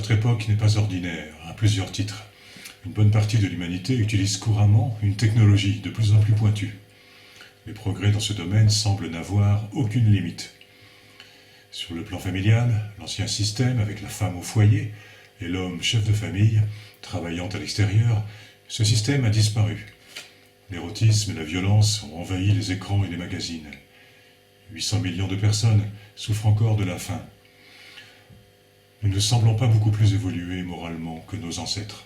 Notre époque n'est pas ordinaire, à plusieurs titres. Une bonne partie de l'humanité utilise couramment une technologie de plus en plus pointue. Les progrès dans ce domaine semblent n'avoir aucune limite. Sur le plan familial, l'ancien système avec la femme au foyer et l'homme chef de famille, travaillant à l'extérieur, ce système a disparu. L'érotisme et la violence ont envahi les écrans et les magazines. 800 millions de personnes souffrent encore de la faim. Nous ne semblons pas beaucoup plus évolués moralement que nos ancêtres.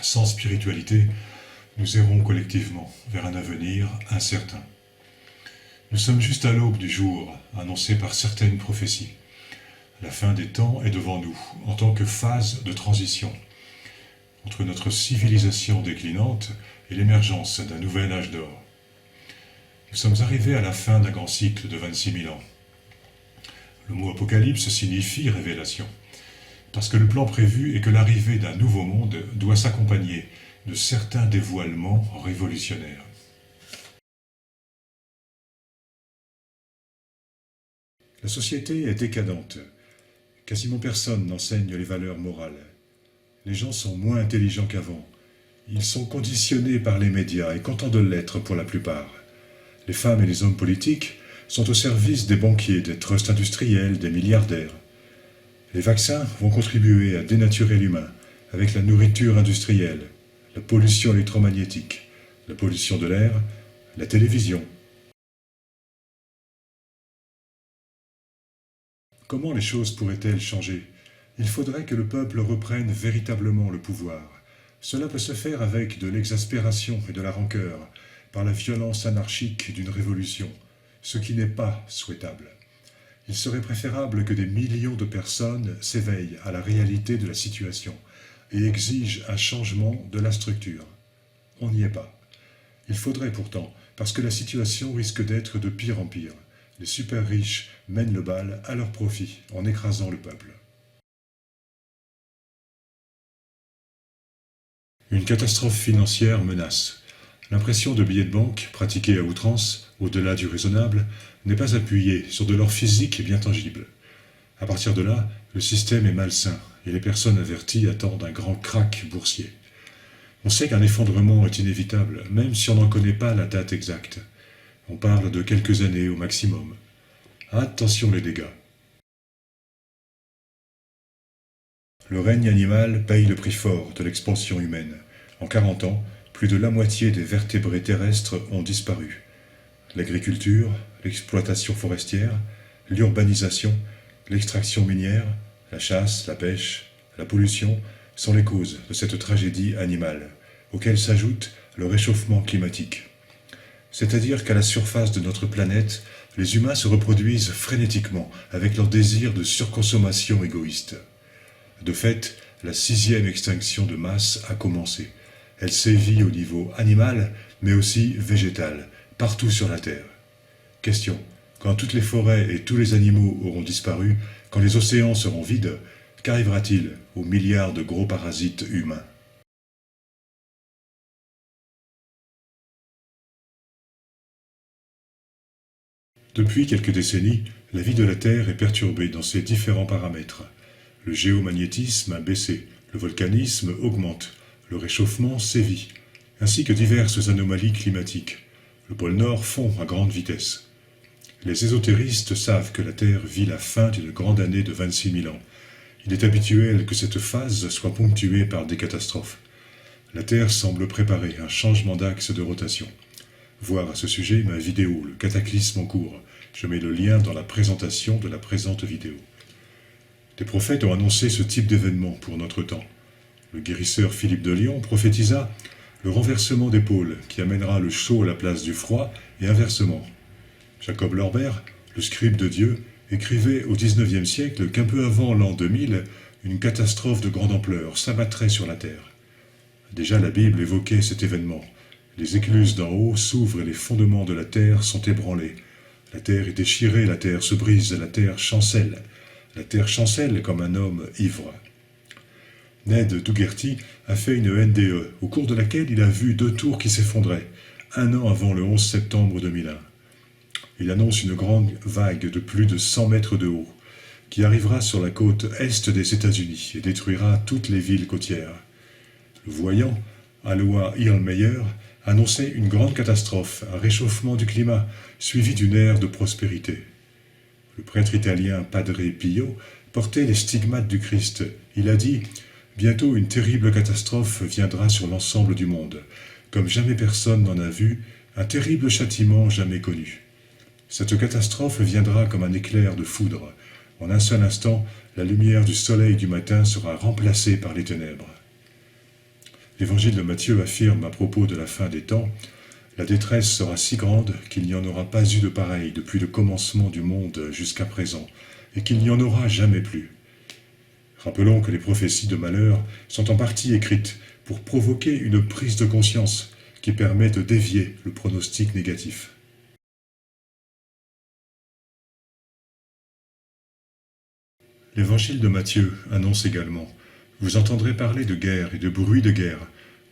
Sans spiritualité, nous errons collectivement vers un avenir incertain. Nous sommes juste à l'aube du jour, annoncé par certaines prophéties. La fin des temps est devant nous, en tant que phase de transition, entre notre civilisation déclinante et l'émergence d'un nouvel âge d'or. Nous sommes arrivés à la fin d'un grand cycle de 26 000 ans. Le mot apocalypse signifie révélation, parce que le plan prévu est que l'arrivée d'un nouveau monde doit s'accompagner de certains dévoilements révolutionnaires. La société est décadente. Quasiment personne n'enseigne les valeurs morales. Les gens sont moins intelligents qu'avant. Ils sont conditionnés par les médias et contents de l'être pour la plupart. Les femmes et les hommes politiques sont au service des banquiers, des trusts industriels, des milliardaires. Les vaccins vont contribuer à dénaturer l'humain avec la nourriture industrielle, la pollution électromagnétique, la pollution de l'air, la télévision. Comment les choses pourraient-elles changer? Il faudrait que le peuple reprenne véritablement le pouvoir. Cela peut se faire avec de l'exaspération et de la rancœur, par la violence anarchique d'une révolution, ce qui n'est pas souhaitable. Il serait préférable que des millions de personnes s'éveillent à la réalité de la situation et exigent un changement de la structure. On n'y est pas. Il faudrait pourtant, parce que la situation risque d'être de pire en pire. Les super riches mènent le bal à leur profit en écrasant le peuple. Une catastrophe financière menace. L'impression de billets de banque, pratiquée à outrance, au-delà du raisonnable, n'est pas appuyée sur de l'or physique et bien tangible. À partir de là, le système est malsain et les personnes averties attendent un grand krach boursier. On sait qu'un effondrement est inévitable, même si on n'en connaît pas la date exacte. On parle de quelques années au maximum. Attention les dégâts. Le règne animal paye le prix fort de l'expansion humaine. En 40 ans, plus de la moitié des vertébrés terrestres ont disparu. L'agriculture, l'exploitation forestière, l'urbanisation, l'extraction minière, la chasse, la pêche, la pollution sont les causes de cette tragédie animale, auxquelles s'ajoute le réchauffement climatique. C'est-à-dire qu'à la surface de notre planète, les humains se reproduisent frénétiquement avec leur désir de surconsommation égoïste. De fait, la 6e extinction de masse a commencé. Elle sévit au niveau animal, mais aussi végétal, partout sur la Terre. Question: quand toutes les forêts et tous les animaux auront disparu, quand les océans seront vides, qu'arrivera-t-il aux milliards de gros parasites humains? Depuis quelques décennies, la vie de la Terre est perturbée dans ses différents paramètres. Le géomagnétisme a baissé, le volcanisme augmente, le réchauffement sévit, ainsi que diverses anomalies climatiques. Le pôle Nord fond à grande vitesse. Les ésotéristes savent que la Terre vit la fin d'une grande année de 26 000 ans. Il est habituel que cette phase soit ponctuée par des catastrophes. La Terre semble préparer un changement d'axe de rotation. Voir à ce sujet ma vidéo « Le cataclysme en cours ». Je mets le lien dans la présentation de la présente vidéo. Des prophètes ont annoncé ce type d'événement pour notre temps. Le guérisseur Philippe de Lyon prophétisa le renversement des pôles qui amènera le chaud à la place du froid et inversement. Jacob Lorber, le scribe de Dieu, écrivait au XIXe siècle qu'un peu avant l'an 2000, une catastrophe de grande ampleur s'abattrait sur la terre. Déjà la Bible évoquait cet événement. Les écluses d'en haut s'ouvrent et les fondements de la terre sont ébranlés. La terre est déchirée, la terre se brise, la terre chancelle. La terre chancelle comme un homme ivre. Ned Dougherty a fait une NDE, au cours de laquelle il a vu 2 tours qui s'effondraient, 1 an avant le 11 septembre 2001. Il annonce une grande vague de plus de 100 mètres de haut. qui arrivera sur la côte est des États-Unis et détruira toutes les villes côtières. Le voyant, Alois Erlmeyer, annonçait une grande catastrophe, un réchauffement du climat, suivi d'une ère de prospérité. Le prêtre italien Padre Pio portait les stigmates du Christ. Il a dit « Bientôt une terrible catastrophe viendra sur l'ensemble du monde. Comme jamais personne n'en a vu, un terrible châtiment jamais connu. Cette catastrophe viendra comme un éclair de foudre. En un seul instant, la lumière du soleil du matin sera remplacée par les ténèbres. » L'évangile de Matthieu affirme à propos de la fin des temps « La détresse sera si grande qu'il n'y en aura pas eu de pareil depuis le commencement du monde jusqu'à présent, et qu'il n'y en aura jamais plus. » Rappelons que les prophéties de malheur sont en partie écrites pour provoquer une prise de conscience qui permet de dévier le pronostic négatif. L'évangile de Matthieu annonce également « Vous entendrez parler de guerre et de bruit de guerre.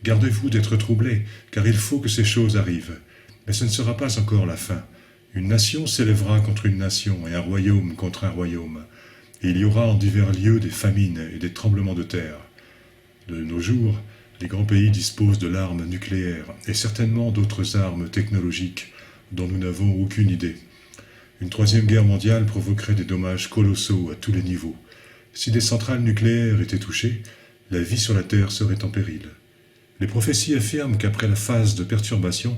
Gardez-vous d'être troublés, car il faut que ces choses arrivent. Mais ce ne sera pas encore la fin. Une nation s'élèvera contre une nation et un royaume contre un royaume. Et il y aura en divers lieux des famines et des tremblements de terre. De nos jours, les grands pays disposent de l'arme nucléaire et certainement d'autres armes technologiques dont nous n'avons aucune idée. Une troisième guerre mondiale provoquerait des dommages colossaux à tous les niveaux. Si des centrales nucléaires étaient touchées, la vie sur la Terre serait en péril. Les prophéties affirment qu'après la phase de perturbation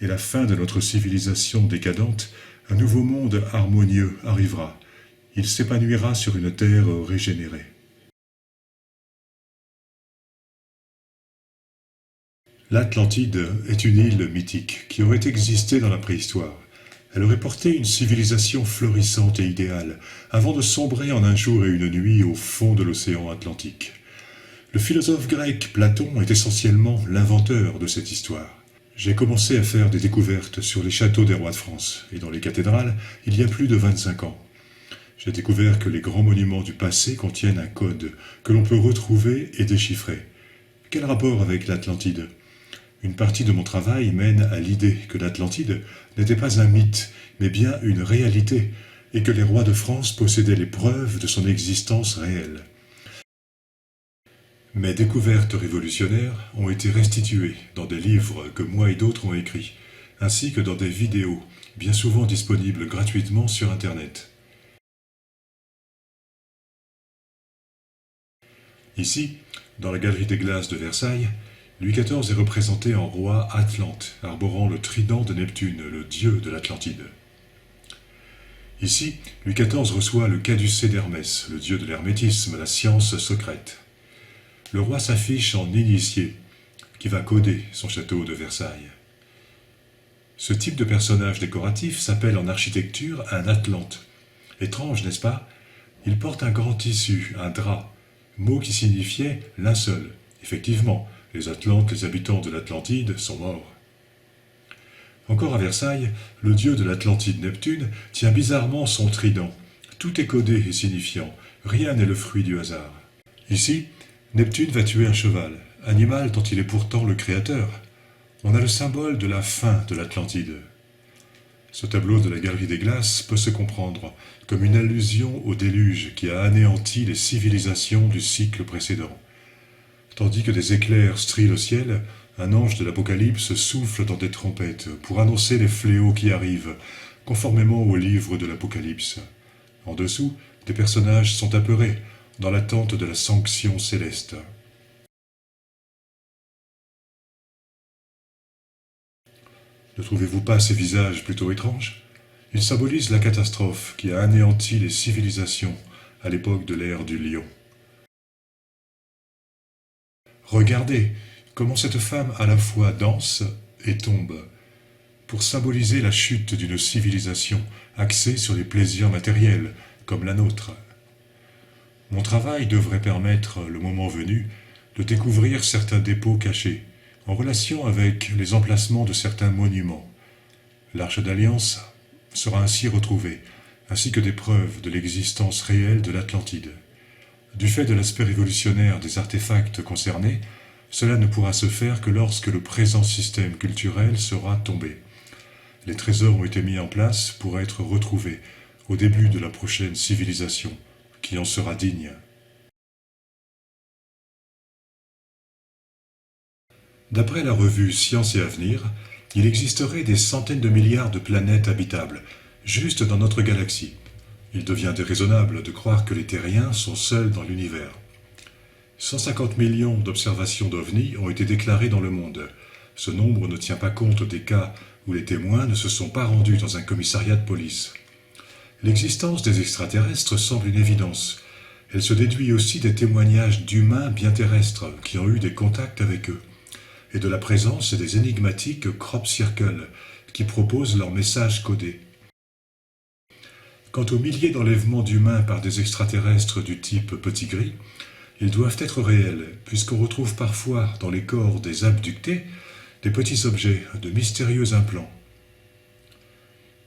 et la fin de notre civilisation décadente, un nouveau monde harmonieux arrivera. Il s'épanouira sur une terre régénérée. L'Atlantide est une île mythique qui aurait existé dans la préhistoire. Elle aurait porté une civilisation florissante et idéale, avant de sombrer en un jour et une nuit au fond de l'océan Atlantique. Le philosophe grec Platon est essentiellement l'inventeur de cette histoire. J'ai commencé à faire des découvertes sur les châteaux des rois de France et dans les cathédrales il y a plus de 25 ans. J'ai découvert que les grands monuments du passé contiennent un code que l'on peut retrouver et déchiffrer. Quel rapport avec l'Atlantide ? Une partie de mon travail mène à l'idée que l'Atlantide n'était pas un mythe, mais bien une réalité, et que les rois de France possédaient les preuves de son existence réelle. Mes découvertes révolutionnaires ont été restituées dans des livres que moi et d'autres ont écrits, ainsi que dans des vidéos, bien souvent disponibles gratuitement sur Internet. Ici, dans la Galerie des Glaces de Versailles, Louis XIV est représenté en roi Atlante, arborant le trident de Neptune, le dieu de l'Atlantide. Ici, Louis XIV reçoit le caducée d'Hermès, le dieu de l'hermétisme, la science secrète. Le roi s'affiche en initié, qui va coder son château de Versailles. Ce type de personnage décoratif s'appelle en architecture un atlante. Étrange, n'est-ce pas? Il porte un grand tissu, un drap, mot qui signifiait linceul. Effectivement, les Atlantes, les habitants de l'Atlantide, sont morts. Encore à Versailles, le dieu de l'Atlantide Neptune tient bizarrement son trident. Tout est codé et signifiant, rien n'est le fruit du hasard. Ici, Neptune va tuer un cheval, animal dont il est pourtant le créateur. On a le symbole de la fin de l'Atlantide. Ce tableau de la Galerie des Glaces peut se comprendre comme une allusion au déluge qui a anéanti les civilisations du cycle précédent. Tandis que des éclairs strient le ciel, un ange de l'Apocalypse souffle dans des trompettes pour annoncer les fléaux qui arrivent, conformément au livre de l'Apocalypse. En dessous, des personnages sont apeurés, dans l'attente de la sanction céleste. Ne trouvez-vous pas ces visages plutôt étranges? Ils symbolisent la catastrophe qui a anéanti les civilisations à l'époque de l'ère du lion. Regardez comment cette femme à la fois danse et tombe, pour symboliser la chute d'une civilisation axée sur les plaisirs matériels, comme la nôtre. Mon travail devrait permettre, le moment venu, de découvrir certains dépôts cachés, en relation avec les emplacements de certains monuments. L'Arche d'Alliance sera ainsi retrouvée, ainsi que des preuves de l'existence réelle de l'Atlantide. Du fait de l'aspect révolutionnaire des artefacts concernés, cela ne pourra se faire que lorsque le présent système culturel sera tombé. Les trésors ont été mis en place pour être retrouvés au début de la prochaine civilisation, qui en sera digne. D'après la revue Science et Avenir, il existerait des centaines de milliards de planètes habitables, juste dans notre galaxie. Il devient déraisonnable de croire que les terriens sont seuls dans l'univers. 150 millions d'observations d'OVNI ont été déclarées dans le monde. Ce nombre ne tient pas compte des cas où les témoins ne se sont pas rendus dans un commissariat de police. L'existence des extraterrestres semble une évidence. Elle se déduit aussi des témoignages d'humains bien terrestres qui ont eu des contacts avec eux, et de la présence des énigmatiques crop circles qui proposent leurs messages codés. Quant aux milliers d'enlèvements d'humains par des extraterrestres du type petit gris, ils doivent être réels, puisqu'on retrouve parfois dans les corps des abductés des petits objets, de mystérieux implants.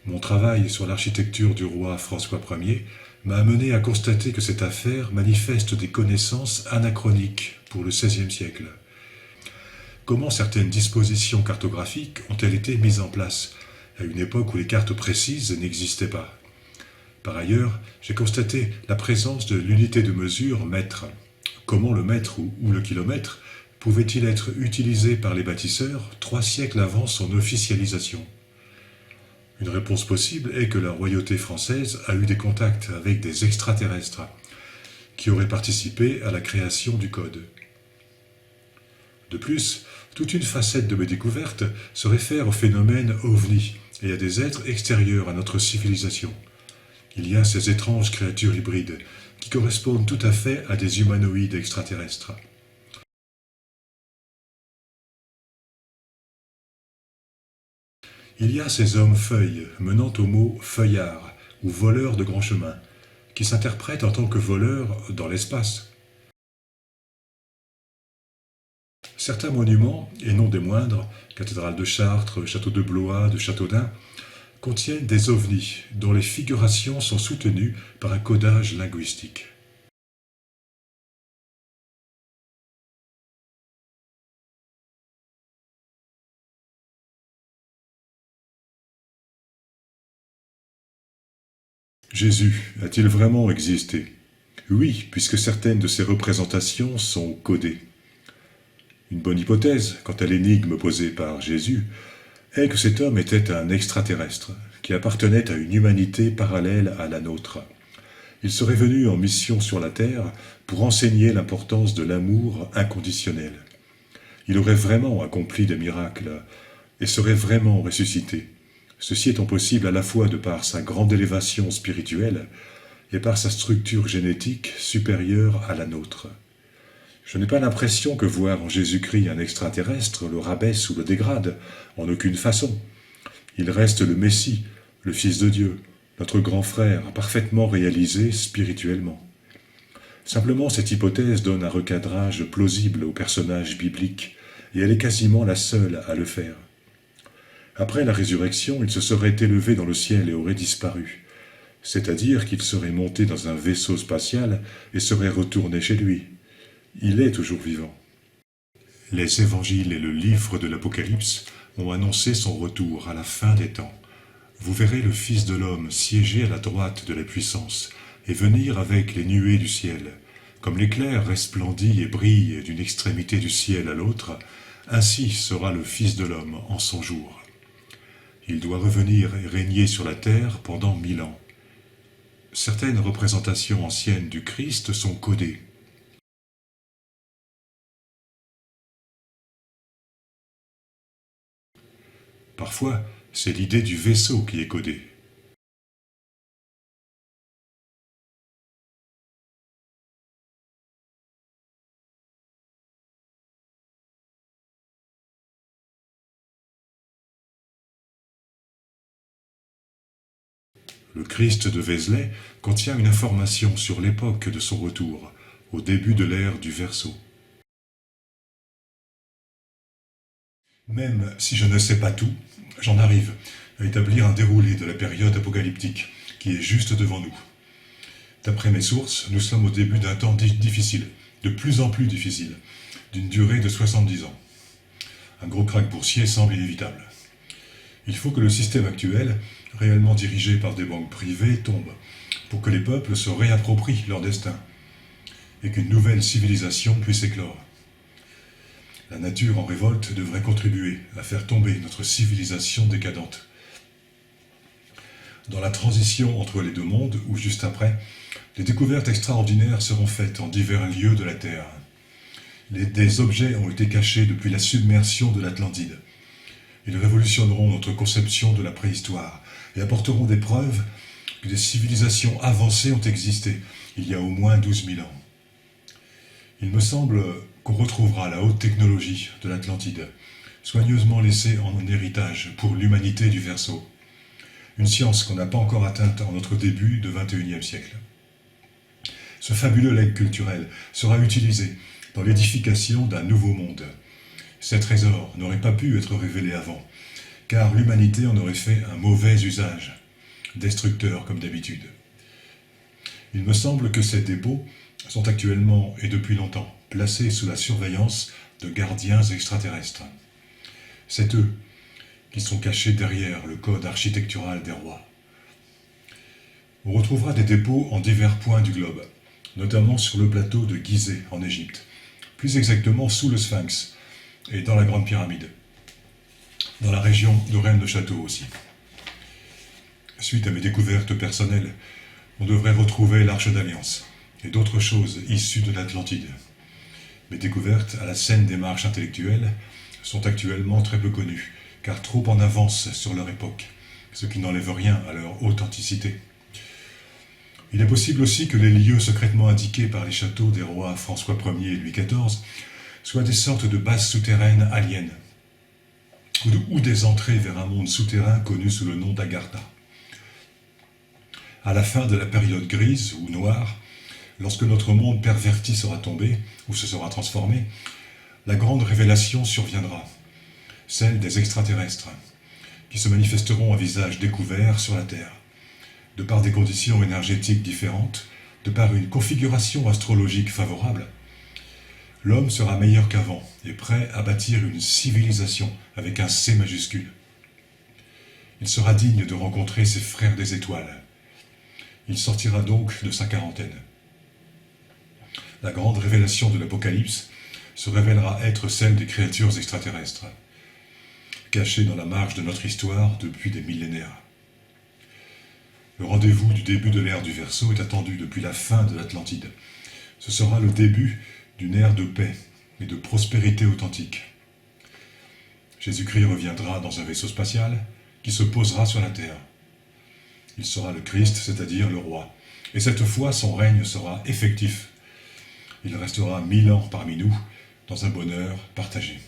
Mon travail sur l'architecture du roi François Ier m'a amené à constater que cette affaire manifeste des connaissances anachroniques pour le XVIe siècle. Comment certaines dispositions cartographiques ont-elles été mises en place, à une époque où les cartes précises n'existaient pas? Par ailleurs, j'ai constaté la présence de l'unité de mesure mètre. Comment le mètre ou le kilomètre pouvait-il être utilisé par les bâtisseurs 3 siècles avant son officialisation? Une réponse possible est que la royauté française a eu des contacts avec des extraterrestres qui auraient participé à la création du code. De plus, toute une facette de mes découvertes se réfère au phénomène OVNI et à des êtres extérieurs à notre civilisation. Il y a ces étranges créatures hybrides qui correspondent tout à fait à des humanoïdes extraterrestres. Il y a ces hommes-feuilles menant au mot feuillard ou voleur de grand chemin, qui s'interprètent en tant que voleurs dans l'espace. Certains monuments, et non des moindres, cathédrale de Chartres, château de Blois, de Châteaudun, contiennent des ovnis dont les figurations sont soutenues par un codage linguistique. Jésus a-t-il vraiment existé? Oui, puisque certaines de ses représentations sont codées. Une bonne hypothèse, quant à l'énigme posée par Jésus, est que cet homme était un extraterrestre, qui appartenait à une humanité parallèle à la nôtre. Il serait venu en mission sur la Terre pour enseigner l'importance de l'amour inconditionnel. Il aurait vraiment accompli des miracles et serait vraiment ressuscité. Ceci étant possible à la fois de par sa grande élévation spirituelle et par sa structure génétique supérieure à la nôtre. Je n'ai pas l'impression que voir en Jésus-Christ un extraterrestre le rabaisse ou le dégrade, en aucune façon. Il reste le Messie, le Fils de Dieu, notre grand frère, parfaitement réalisé spirituellement. Simplement, cette hypothèse donne un recadrage plausible au personnage biblique, et elle est quasiment la seule à le faire. Après la résurrection, il se serait élevé dans le ciel et aurait disparu, c'est-à-dire qu'il serait monté dans un vaisseau spatial et serait retourné chez lui. Il est toujours vivant. Les évangiles et le livre de l'Apocalypse ont annoncé son retour à la fin des temps. Vous verrez le Fils de l'homme siéger à la droite de la puissance et venir avec les nuées du ciel. Comme l'éclair resplendit et brille d'une extrémité du ciel à l'autre, ainsi sera le Fils de l'homme en son jour. Il doit revenir et régner sur la terre pendant 1000 ans. Certaines représentations anciennes du Christ sont codées. Parfois, c'est l'idée du vaisseau qui est codée. Le Christ de Vézelay contient une information sur l'époque de son retour, au début de l'ère du Verseau. Même si je ne sais pas tout, j'en arrive à établir un déroulé de la période apocalyptique qui est juste devant nous. D'après mes sources, nous sommes au début d'un temps difficile, de plus en plus difficile, d'une durée de 70 ans. Un gros krach boursier semble inévitable. Il faut que le système actuel, réellement dirigé par des banques privées, tombe, pour que les peuples se réapproprient leur destin et qu'une nouvelle civilisation puisse éclore. La nature en révolte devrait contribuer à faire tomber notre civilisation décadente. Dans la transition entre les deux mondes, ou juste après, des découvertes extraordinaires seront faites en divers lieux de la Terre. Des objets ont été cachés depuis la submersion de l'Atlantide. Ils révolutionneront notre conception de la préhistoire et apporteront des preuves que des civilisations avancées ont existé il y a au moins 12 000 ans. Il me semble qu'on retrouvera la haute technologie de l'Atlantide, soigneusement laissée en héritage pour l'humanité du Verseau. Une science qu'on n'a pas encore atteinte en notre début de XXIe siècle. Ce fabuleux legs culturel sera utilisé dans l'édification d'un nouveau monde. Ces trésors n'auraient pas pu être révélés avant, car l'humanité en aurait fait un mauvais usage, destructeur comme d'habitude. Il me semble que ces dépôts sont actuellement, et depuis longtemps, placés sous la surveillance de gardiens extraterrestres. C'est eux qui sont cachés derrière le code architectural des rois. On retrouvera des dépôts en divers points du globe, notamment sur le plateau de Gizeh en Égypte, plus exactement sous le Sphinx et dans la Grande Pyramide, dans la région de Rennes-le-Château aussi. Suite à mes découvertes personnelles, on devrait retrouver l'Arche d'Alliance et d'autres choses issues de l'Atlantide. Mes découvertes à la scène des marches intellectuelles sont actuellement très peu connues, car trop en avance sur leur époque, ce qui n'enlève rien à leur authenticité. Il est possible aussi que les lieux secrètement indiqués par les châteaux des rois François Ier et Louis XIV soient des sortes de bases souterraines aliens, ou des entrées vers un monde souterrain connu sous le nom d'Agartha. À la fin de la période grise ou noire, lorsque notre monde perverti sera tombé, ou se sera transformé, la grande révélation surviendra, celle des extraterrestres, qui se manifesteront à visage découvert sur la Terre. De par des conditions énergétiques différentes, de par une configuration astrologique favorable, l'homme sera meilleur qu'avant et prêt à bâtir une civilisation avec un C majuscule. Il sera digne de rencontrer ses frères des étoiles. Il sortira donc de sa quarantaine. La grande révélation de l'Apocalypse se révélera être celle des créatures extraterrestres, cachées dans la marge de notre histoire depuis des millénaires. Le rendez-vous du début de l'ère du Verseau est attendu depuis la fin de l'Atlantide. Ce sera le début d'une ère de paix et de prospérité authentique. Jésus-Christ reviendra dans un vaisseau spatial qui se posera sur la terre. Il sera le Christ, c'est-à-dire le roi. Et cette fois, son règne sera effectif. Il restera 1000 ans parmi nous, dans un bonheur partagé.